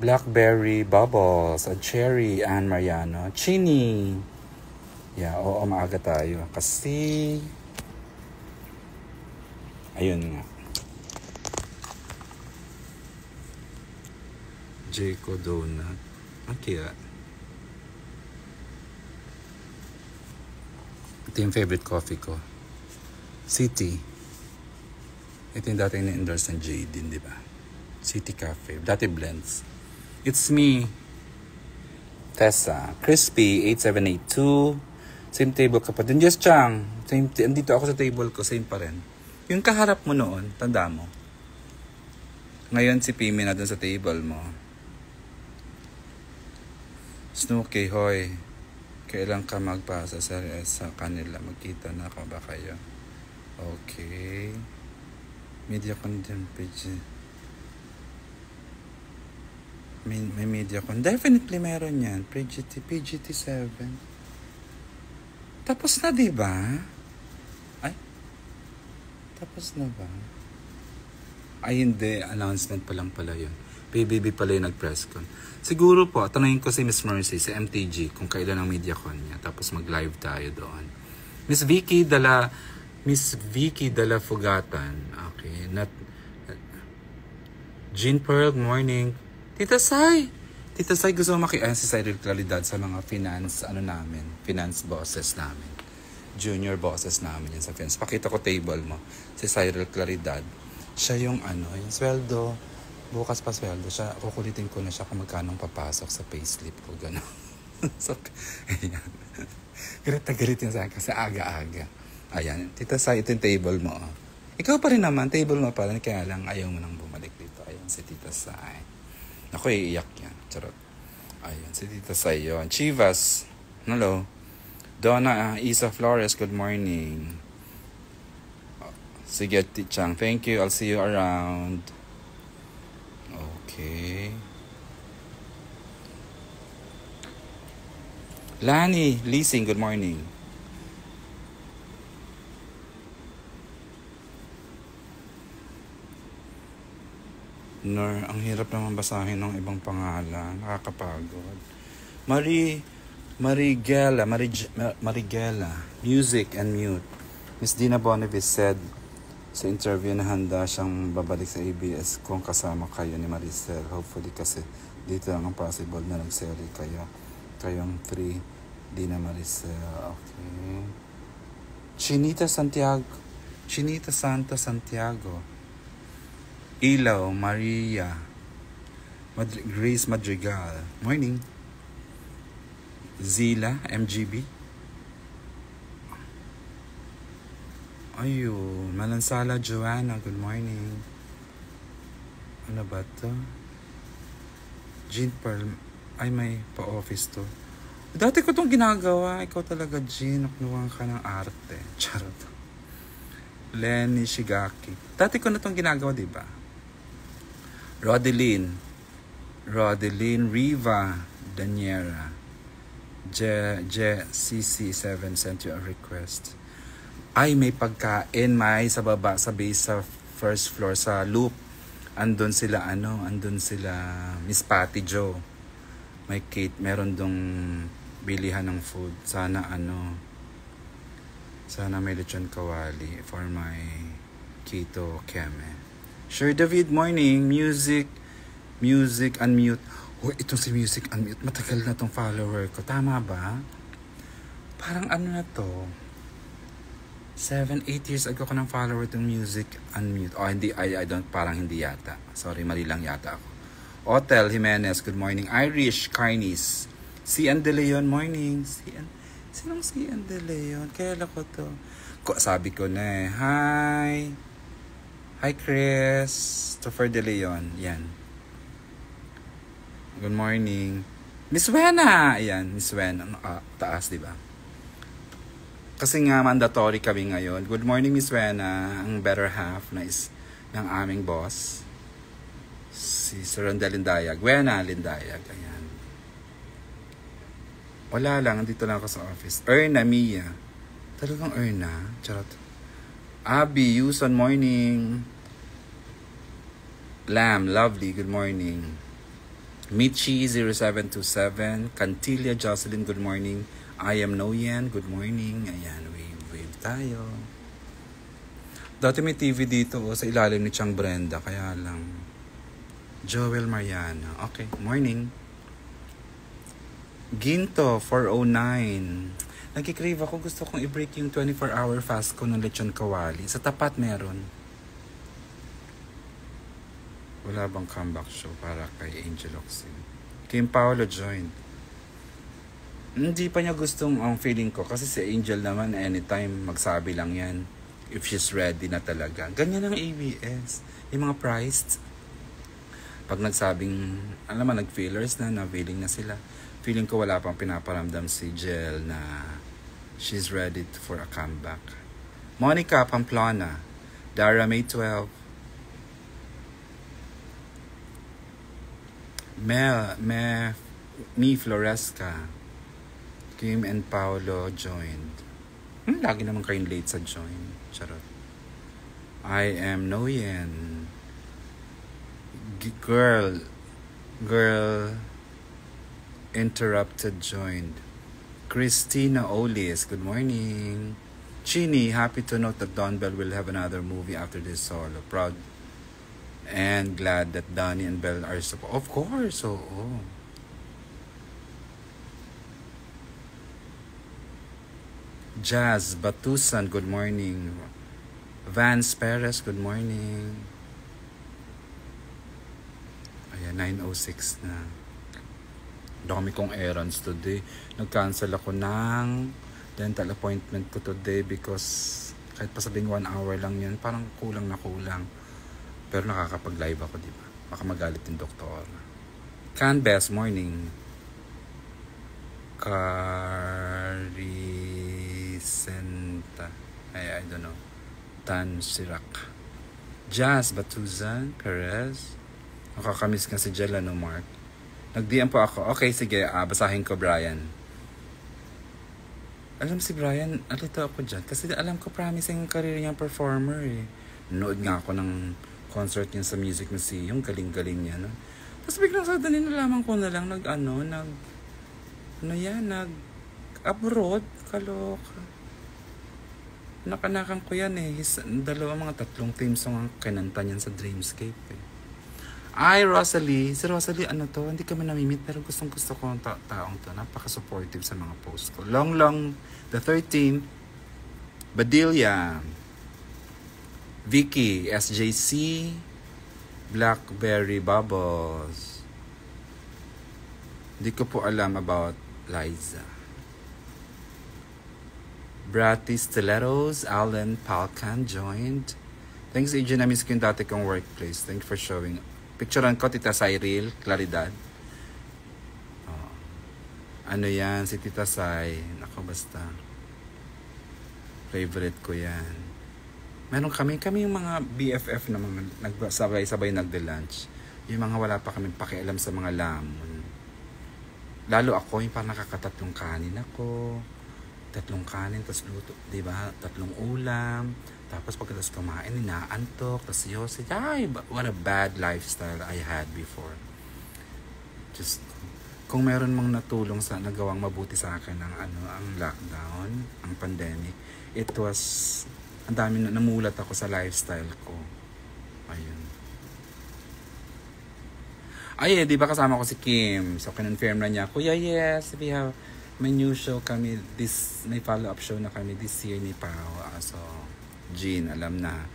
Blackberry, Bubbles, at Cherry, Ann Mariano, Chini. Yeah, oo, maaga tayo. Kasi, ayun nga. Jayco Donut. Ang kaya? Ito yung favorite coffee ko. City. Ito yung dati na-endorse ng Jadine, di ba? City Cafe. Dati blends. It's me. Tessa. Crispy, 8782. Same table ka pa din. Just Chang. Andito ako sa table ko. Same pa rin. Yung kaharap mo noon, tanda mo. Ngayon si Pimi na dun sa table mo. Snooki, hoy. Kailan ka magpasa sa kanila? Magkita na ka ba kayo? Okay. Media content page. May media content. Definitely meron yan. PGT7. Tapos na, diba? Ay? Tapos na ba? Ay, hindi. Announcement pa lang pala yun. PBB pala yung nag-press con. Siguro po, tanongin ko si Miss Mercy sa MTG kung kailan ang MediaCon niya. Tapos mag-live tayo doon. Miss Vicky Dala Fugatan. Okay. Jean Pearl, morning. Tita Sai, gusto mo makiayan si Cyril Claridad sa mga finance bosses namin. Junior bosses namin yan sa finance. Pakita ko table mo. Si Cyril Claridad. Siya yung yung sweldo. Bukas pa sweldo siya. Kukulitin ko na siya kung magkano papasok sa payslip ko. Gano'n. So, ayan. Galit na galit yun sa akin kasi aga-aga. Ayan. Tita Sai, ito yung table mo. Oh. Ikaw pa rin naman. Table mo pa rin. Kaya lang ayaw mo nang bumalik dito. Ayan si Tita Sai. Ako iiyak yan. Charot. Ayan. Si Tita Sai yun. Chivas. Hello. Donna Isa Flores. Good morning. Sige, Tichang. Thank you. I'll see you around. Okay. Lani, Leasing, good morning. Ang hirap naman basahin ng ibang pangalan. Nakakapagod. Marigela, Music and Mute. Miss Dina Boniface said sa interview na handa siyang babalik sa ABS kung kasama kayo ni Maricel. Hopefully kasi dito lang ang possible na nag-serie kayo. Kayong 3, Dina Maricel. Okay. Chinita Santa Santiago. Ilaw, Maria. Grace Madrigal. Morning. Zila, MGB. Ayun, Malansala Joanna, good morning. Ano ba to? Jean Pearl, ay may pa-office to. Dati ko tong ginagawa, ikaw talaga Jean, naknuwang ka ng arte. Charot. Lenny Shigaki. Dati ko na tong ginagawa, diba? Rodeline Riva, Daniera. CC7 sent you a request. Ay, may pagkain, sa baba, sa base, sa first floor, sa loop. Andun sila Miss Patty Joe. May Kate, meron dong bilihan ng food. Sana may lechon kawali for my keto keme. Sure, David, morning. Music, unmute. Oh, itong si Music Unmute. Matagal na tong follower ko. Tama ba? Parang na to? 7-8 years ago ko ng follower itong Music Unmute. Oh, hindi, parang hindi yata. Sorry, mali lang yata ako. Otel Jimenez, good morning. Irish, Carnies. Cian De Leon, morning. Sinong Cian De Leon? Kaya ko to. Sabi ko na Hi, Christopher De Leon. Yan. Good morning. Miss Wena! Ayan, Miss Wena. Taas, di ba? Kasi nga mandatory kami ngayon. Good morning, Miss Wena. Ang better half na is ng aming boss. Si Sir Rondel Lindayag. Wena Lindayag. Ayan. Wala lang. Dito lang ako sa office. Erna Mia. Talagang Erna. Charot. Abby, Yuson, morning. Lam, lovely. Good morning. Michi0727, Cantilia Jocelyn, good morning. I am Noyen, good morning. Ayan, wave tayo. Dati may TV dito sa ilalim ni Chang Brenda, kaya lang. Joel Mariana, okay, morning. Ginto 409. Nagkikrave ako, gusto kong i-break yung 24-hour fast ko ng lechon kawali. Sa tapat meron. Wala bang comeback show para kay Angel Oxin? Kim Paolo joined. Hindi pa niya gustong ang feeling ko kasi si Angel naman anytime magsabi lang yan if she's ready na talaga. Ganyan ang ABS. Yung mga priced. Pag nagsabing, alam mo, nag-feelers na feeling na sila. Feeling ko wala pang pinaparamdam si Jel na she's ready for a comeback. Monica Pamplona, Dara May 12, Mi Floresca, Kim and Paolo joined. Lagi naman kayong late sa join. Charot. I am Noyen. Girl interrupted joined. Christina Olis, good morning. Chini, happy to note that Don Bell will have another movie after this solo. Proud and glad that Donnie and Belle are support. Of course, oo. Jazz Batusan, good morning. Vance Perez, good morning. Ayan, 9:06 na. Dami kong errands today. Nag-cancel ako ng dental appointment ko today because kahit pa sabing 1 hour lang yan, parang kulang na kulang. Pero nakakapag-live ako, di ba? Baka magalit yung doktor. Can Best, morning. Carisenta. I don't know. Tan Sirak. Jazz Batuzan Perez. Nakakamiss nga si Jel, ano, Mark? Nag-DM po ako. Okay, sige. Basahin ko, Brian. Alam si Brian, alito ako dyan. Kasi alam ko promising career niyang performer eh. Nood nga ako ng concert niya sa Music Museum, galing-galing niya, no? Tapos biglang sa danin nalaman ko na lang, nag-abroad, kaloka. Nakanakan ko yan eh, mga 3 theme song ang kinanta niyan sa Dreamscape eh. Ay, Rosalie, si Rosalie, ano to, hindi kami namimit, pero gustong-gusto ko ang taong to, napaka-supportive sa mga posts ko. Long the 13th, Badilla, Vicky, SJC, Blackberry Bubbles. Hindi ko po alam about Liza. Bratty Stilettos, Alan Palcan joined. Thanks, AJ, na-miss ko yung dati kong workplace. Thank you for showing. Picturean ko, Tita Cyril, Claridad. Oh. Ano yan, si Tita Sai. Nako, basta. Favorite ko yan. Meron kami yung mga BFF na mga nagsabay-sabay nagde-lunch. Yung mga wala pa kami pakialam sa mga lamon. Lalo ako, yung parang nakakatatlong kanin ako. 3 kanin, tapos luto, diba? 3 ulam. Tapos pagkatapos kumain, inaantok. Tapos yosi. Ay, what a bad lifestyle I had before. Just, kung meron mang natulong sa nagawang mabuti sa akin ang lockdown, ang pandemic, it was... Ang dami na namulat ako sa lifestyle ko. Ayun. Ay, di ba kasama ko si Kim? So, kinonfirm na niya, Kuya, yes, we have may new show kami. May follow-up show na kami this year ni Pao. So, Jean, alam na.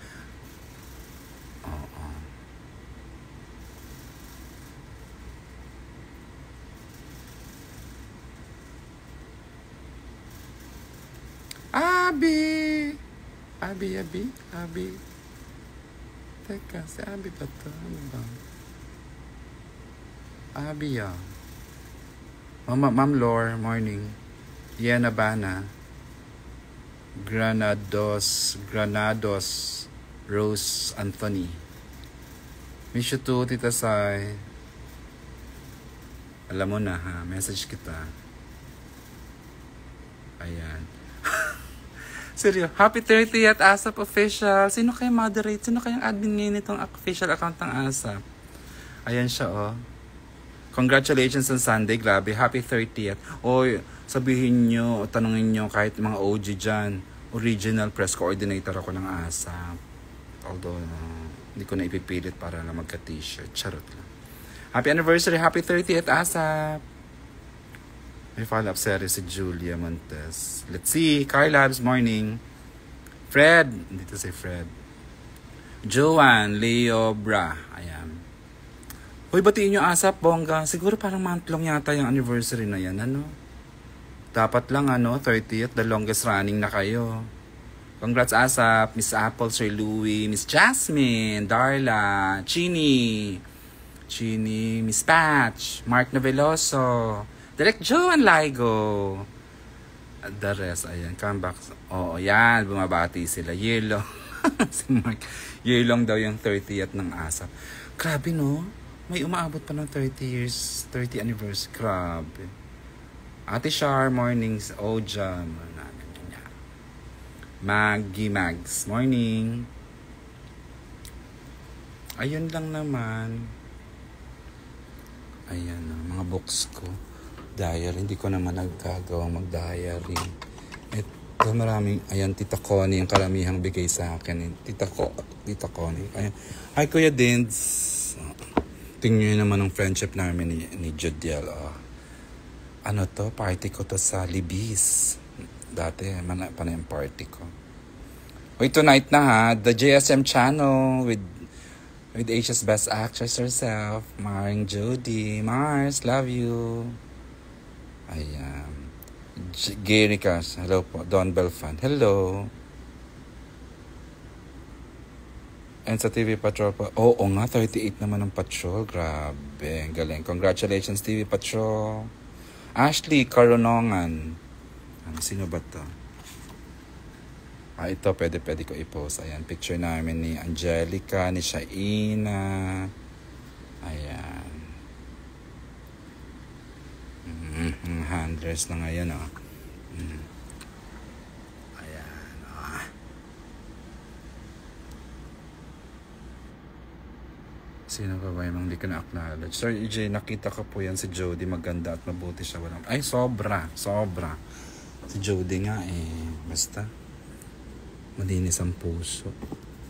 Oo. Abi. Teka, si Abi ba ito? Ano ba? Abi yan. Ma'am Lore, morning. Yena Bana. Granados, Rose Anthony. Miss you too, Tita Sai. Alam mo na ha, message kita. Ayan. Seryo, happy 30th ASAP official. Sino kayo moderate? Sino kayang admin ngayon itong official account ng ASAP? Ayan siya, oh. Congratulations on Sunday, grabe. Happy 30th. Oy, sabihin nyo, tanungin nyo kahit mga OG dyan. Original press coordinator ako ng ASAP. Although, hindi ko na ipipilit para lang magka-t-shirt. Charot lang. Happy anniversary, happy 30th, ASAP. May follow-up series si Julia Montes. Let's see. Carlabs, morning. Fred. Dito si Fred. Joanne, Leo, Bra. Ayan. Hoy, batiin nyo ASAP, bongga. Siguro parang month-long yata yung anniversary na yan, ano? Dapat lang, 30th, the longest running na kayo. Congrats ASAP, Miss Apple, Sir Louie, Miss Jasmine, Darla, Chini, Miss Patch, Mark Noveloso, Direct Joe and Ligo. The rest, ayan, comeback. Oo, yan, bumabati sila. Year long. Si Mark, year long daw yung 30th ng ASAP. Grabe, no? May umaabot pa ng 30 years, 30 anniversary. Grabe. Ate Char, mornings. Oja, Maggie Mags, morning. Ayun lang naman. Ayan, mga books ko. Diary, hindi ko naman nagkagawang mag-diary. Ito maraming, ayan, Tita Connie, ang karamihang bigay sa akin. Tita Connie. Ayan. Hi, Kuya Dins. Tingnan nyo naman ang friendship namin ni Judiel. Ano to? Party ko to sa Libis. Dati, pa na yung party ko. Wait, tonight na ha. The JSM channel with Asia's Best Actress herself. Maring Jody. Mars, love you. Ayan. Gary Cash. Hello po. Don Belfan. Hello. And sa TV Patrol po. Oo nga, 38 naman ang Patrol. Grabe. Galing. Congratulations, TV Patrol. Ashley Caronongan. Sino ba to? Ito, pwede ko i-post. Ayan, picture namin ni Angelica, ni Shaina. Ayan. Handlers na ngayon, Ayan, Sino ba yung hindi ko na-acknowledge? Sir EJ, nakita ko po yan si Jody. Maganda at mabuti siya. Ay, sobra. Si Jody nga basta malinis ang puso.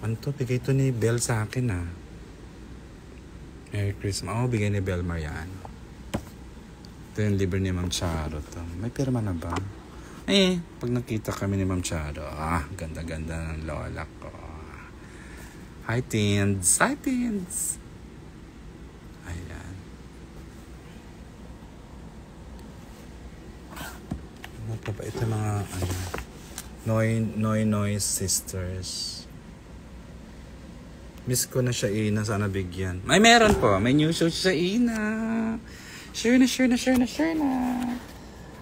Ano to? Bigay to ni Belle sa akin Merry Christmas. Bigay ni Belle Mariano. Ito yung libre ni Ma'am Charo to. May pirma na ba? Pag nakita kami ni Ma'am Charo, ganda-ganda ng lola ko. Hi, teens. Ayan. Ano pa ba? Ito mga Noy Sisters. Miss ko na siya, Ina. Sana bigyan. Meron po. May new show siya, Ina. Share na.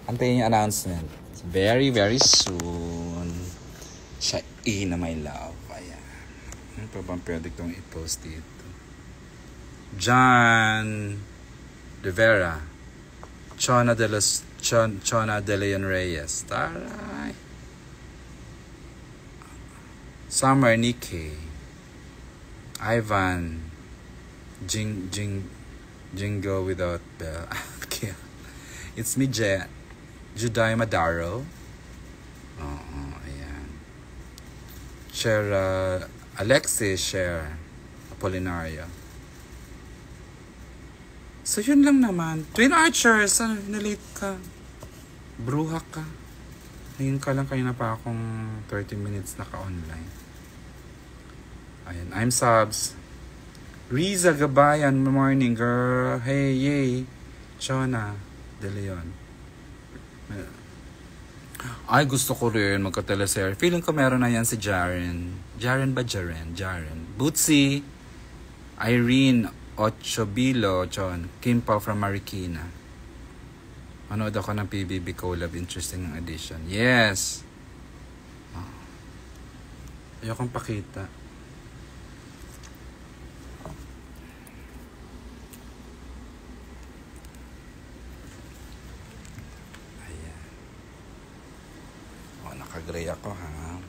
Antayin yung announcement. Very, very soon. Siya, Ina, my love. Ayan. Ano pa bang pwede kong i-post dito? John Rivera. Chona de Leon Reyes. Taray. Summer Nikki. Ivan. Jingo without bell. Okay. It's me, Juday Madaro. Ayan. Share, Alexis, Share. Apolinario. So, yun lang naman. Twin Archers, nalate ka. Bruha ka. Ngayon ka lang, kanina pa akong 30 minutes naka-online. Ayan, I'm Subs. Riza Gabayan, morning girl. Hey, yay. Chona De Leon. Ay, gusto ko rin magka-teleserye. Feeling ko meron na yan si Jaren. Jaren. Bootsy. Irene Ochobilo, John. Kim Pao from Marikina. Manood ako ng PBB collab. Interesting edition. Yes. Ayokong pakita. Ayan. Naka-gray ako, ha.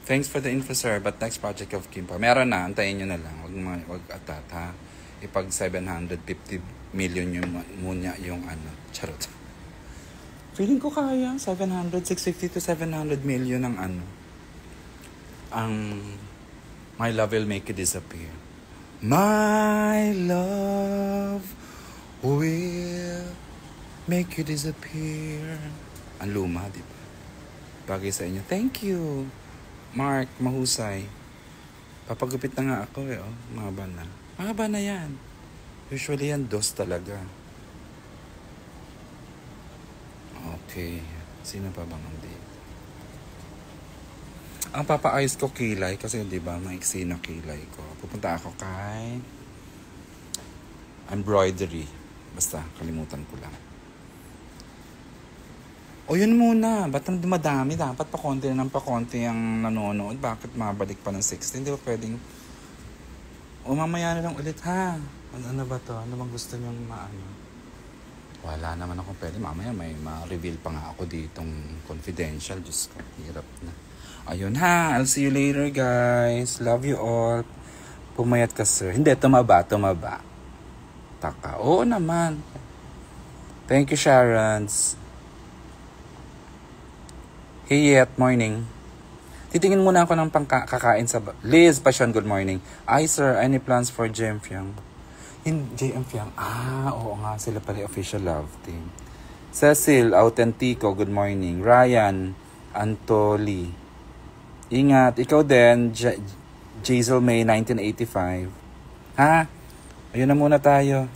Thanks for the info, sir. But next project of Kim pa. Meron na. Antayin nyo na lang. Wag atat, ha? Ipag 750 million yung muna yung ano. Charot. Feeling ko kaya. 650 to 700 million ang ano. Ang My Love Will Make You Disappear. My love will make you disappear. Ang luma, di ba? Bagay sa inyo. Thank you, Mark. Mahusay. Papagupit na nga ako eh. Oh. Mahaba na. Mahaba na yan. Usually yan, dos talaga. Okay. Sino pa bang hindi? Ang papaayos ko kilay kasi di ba maiksi na kilay ko. Pupunta ako kay embroidery. Basta kalimutan ko lang. O yun muna. Ba't nang dumadami? Dapat pa konti na ng pa konti ang nanonood. Bakit mabalik pa ng 16? Di ba pwedeng mamaya na lang ulit ha. Ano ba to? Ano bang gusto niyong maano? Wala naman ako pwede. Mamaya may ma-reveal pa nga ako ditong confidential. Diyos ko, hirap na. Ayun ha, I'll see you later guys. Love you all. Pumayat ka sir. Hindi, tumaba. Taka. Oo naman. Thank you Sharons. Hey yet, morning. Titingin muna ako ng kakain sa... Liz Passion, good morning. Ay sir, any plans for JM Fiang? JM Fiang? Oo nga, sila pala official love team. Cecil Autentico, good morning. Ryan Antoli. Ingat, ikaw din, Jazel May 1985. Ha? Ayun na muna tayo.